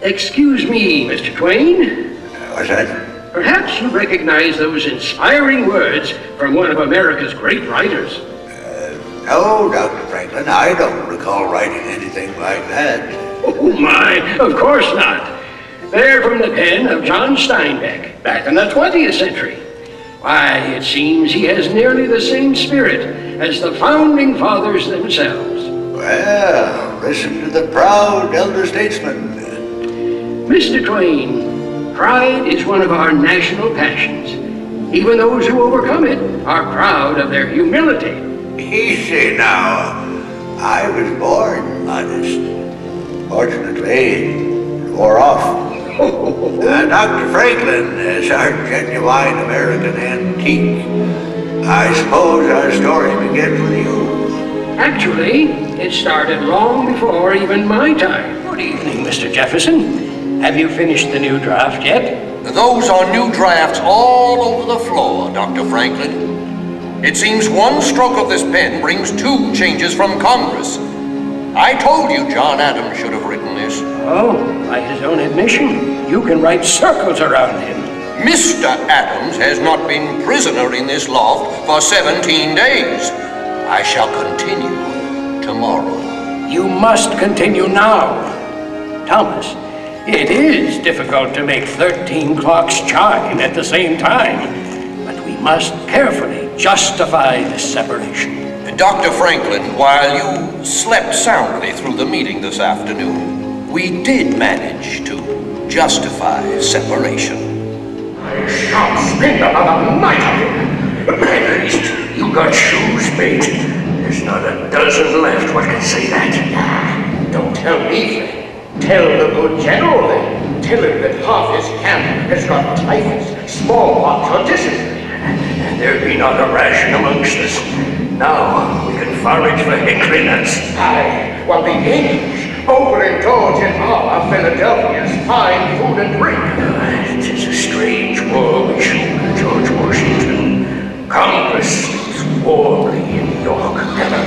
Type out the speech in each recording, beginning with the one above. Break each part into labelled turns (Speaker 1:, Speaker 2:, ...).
Speaker 1: Excuse me, Mr. Twain.
Speaker 2: What's that?
Speaker 1: Perhaps you recognize those inspiring words from one of America's great writers.
Speaker 2: No, Dr. Franklin, I don't recall writing anything like that.
Speaker 1: Oh my, of course not. They're from the pen of John Steinbeck, back in the 20th century. Why, it seems he has nearly the same spirit as the founding fathers themselves.
Speaker 2: Well, listen to the proud elder statesman.
Speaker 1: Mr. Twain, pride is one of our national passions. Even those who overcome it are proud of their humility.
Speaker 2: Easy now. I was born modest. Fortunately, it wore off. Dr. Franklin is our genuine American antique. I suppose our story begins with you.
Speaker 1: Actually, it started long before even my time. Good evening, Mr. Jefferson. Have you finished the new draft yet?
Speaker 3: Those are new drafts all over the floor, Dr. Franklin. It seems one stroke of this pen brings 2 changes from Congress. I told you John Adams should have written this.
Speaker 1: Oh, by his own admission, you can write circles around him.
Speaker 3: Mr. Adams has not been prisoner in this loft for 17 days. I shall continue tomorrow.
Speaker 1: You must continue now. Thomas, it is difficult to make 13 clocks chime at the same time, but we must carefully justify this separation.
Speaker 3: Dr. Franklin, while you slept soundly through the meeting this afternoon, we did manage to justify separation.
Speaker 4: I shan't spend another night on him. At least you got shoes, mate. There's not a dozen left what can say that. Don't tell me. Tell the good general then. Tell him that half his camp has got typhus, smallpox, or dysentery. And there be not a ration amongst us. Now we can forage for hickory nuts. Aye, while the English overindulge in all of Philadelphia's fine food and drink. It is a strange war we shoot, George Washington. Congress is warmly in York. And the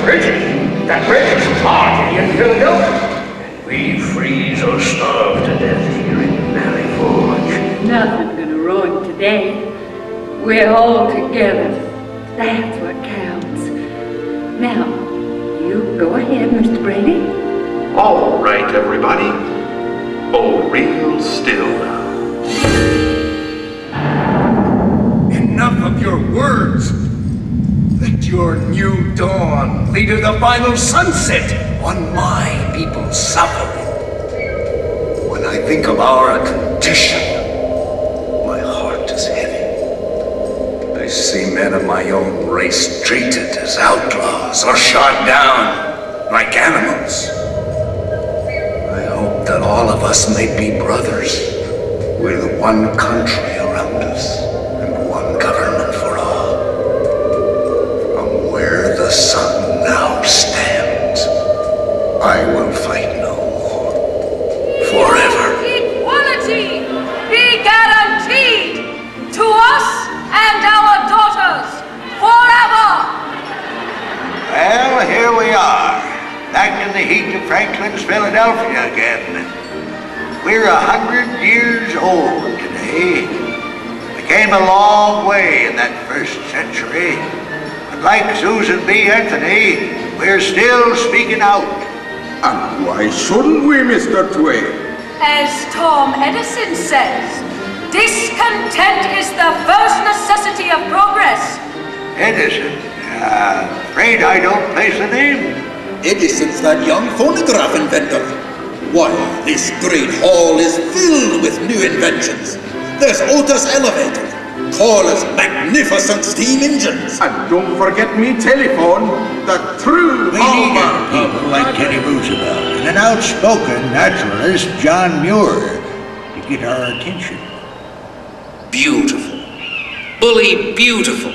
Speaker 4: British party in Philadelphia. And we freeze or starve to death here in Valley Forge.
Speaker 5: Nothing's gonna ruin today. We're all together. That's what counts. Now, you go ahead, Mr. Brady.
Speaker 6: All right, everybody. Hold real still now.
Speaker 7: Enough of your words. Let your new dawn lead to the final sunset on my people's suffering. When I think of our condition, my heart is heavy. I see men of my own race treated as outlaws or shot down like animals. I hope that all of us may be brothers with one country around us and one government for all. From where the sun now stands, I will fight no more. Forever.
Speaker 8: Equality be guaranteed to us and our daughters forever.
Speaker 2: Well, here we are, back in the heat of Franklin's Philadelphia again. We're 100 years old today. We came a long way in that first century. But like Susan B. Anthony, we're still speaking out.
Speaker 9: And why shouldn't we, Mr. Twain?
Speaker 8: As Tom Edison says, discontent is the first necessity of progress.
Speaker 2: Edison? Afraid I don't place the name.
Speaker 10: Edison's that young phonograph inventor. Why, this great hall is filled with new inventions. There's Otis Elevator, Corliss magnificent steam engines.
Speaker 9: And don't forget me telephone, the true hallmark.
Speaker 2: We need people like Teddy Roosevelt and an outspoken naturalist, John Muir, to get our attention.
Speaker 11: Beautiful. Bully beautiful.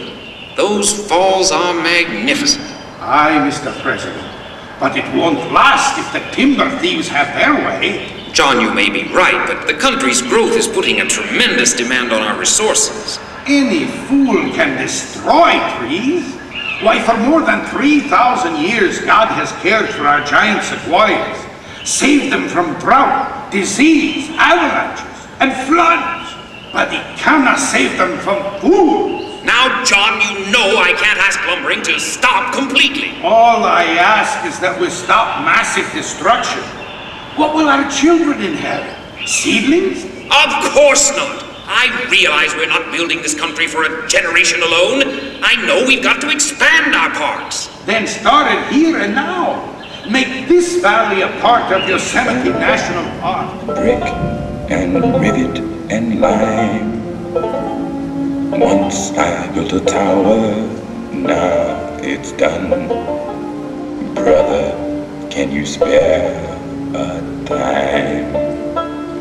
Speaker 11: Those falls are magnificent.
Speaker 7: Aye, Mr. President. But it won't last if the timber thieves have their way.
Speaker 11: John, you may be right, but the country's growth is putting a tremendous demand on our resources.
Speaker 7: Any fool can destroy trees. Why, for more than 3,000 years, God has cared for our giant sequoias, saved them from drought, disease, avalanches, and floods, but he cannot save them from fools.
Speaker 11: Now, John, you know I can't ask lumbering to stop completely.
Speaker 7: All I ask is that we stop massive destruction. What will our children inherit? Seedlings?
Speaker 11: Of course not. I realize we're not building this country for a generation alone. I know we've got to expand our parks.
Speaker 7: Then start it here and now. Make this valley a part of Yosemite National Park.
Speaker 12: Brick and rivet and lime. Once I built a tower, now it's done. Brother, can you spare a dime?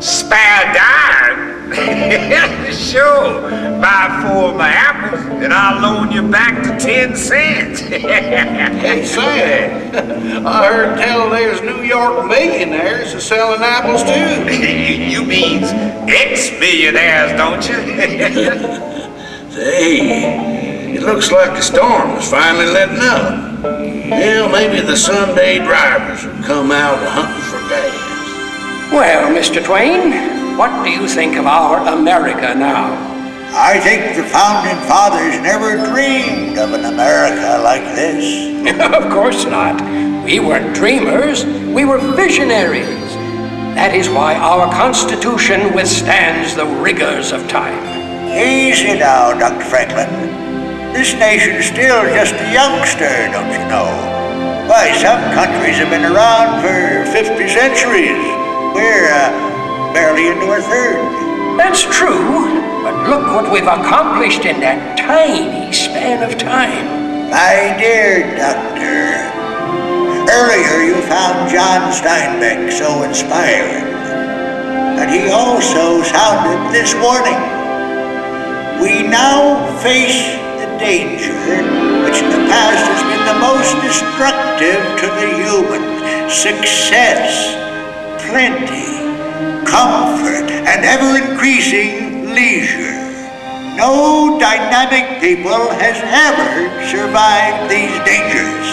Speaker 13: Spare a dime? Sure. Buy 4 of my apples and I'll loan you back to 10 cents.
Speaker 2: Hey, Sam, I heard tell there's New York millionaires selling apples too.
Speaker 13: You mean ex-millionaires, don't you?
Speaker 2: Hey, it looks like the storm is finally letting up. Well, maybe the Sunday drivers will come out hunting for gas.
Speaker 1: Well, Mr. Twain, what do you think of our America now?
Speaker 2: I think the Founding Fathers never dreamed of an America like this.
Speaker 1: Of course not. We weren't dreamers, we were visionaries. That is why our Constitution withstands the rigors of time.
Speaker 2: Easy now, Dr. Franklin. This nation's still just a youngster, don't you know? Why, some countries have been around for 50 centuries. We're barely into our third.
Speaker 1: That's true, but look what we've accomplished in that tiny span of time.
Speaker 2: My dear doctor, earlier you found John Steinbeck so inspiring, and he also sounded this warning. We now face the danger which in the past has been the most destructive to the human. Success, plenty, comfort, and ever-increasing leisure. No dynamic people has ever survived these dangers.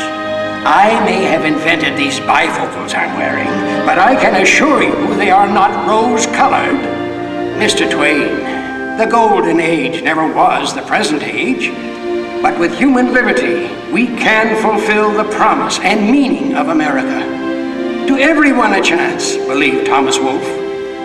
Speaker 1: I may have invented these bifocals I'm wearing, but I can assure you they are not rose-colored. Mr. Twain, the golden age never was the present age, but with human liberty, we can fulfill the promise and meaning of America. To everyone a chance, believed Thomas Wolfe.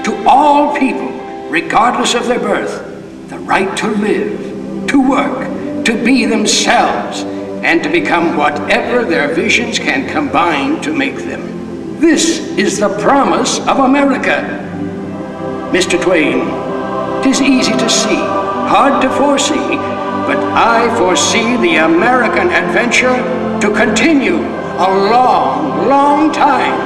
Speaker 1: To all people, regardless of their birth, the right to live, to work, to be themselves, and to become whatever their visions can combine to make them. This is the promise of America. Mr. Twain, 'tis easy to see, hard to foresee, but I foresee the American adventure to continue a long, long time.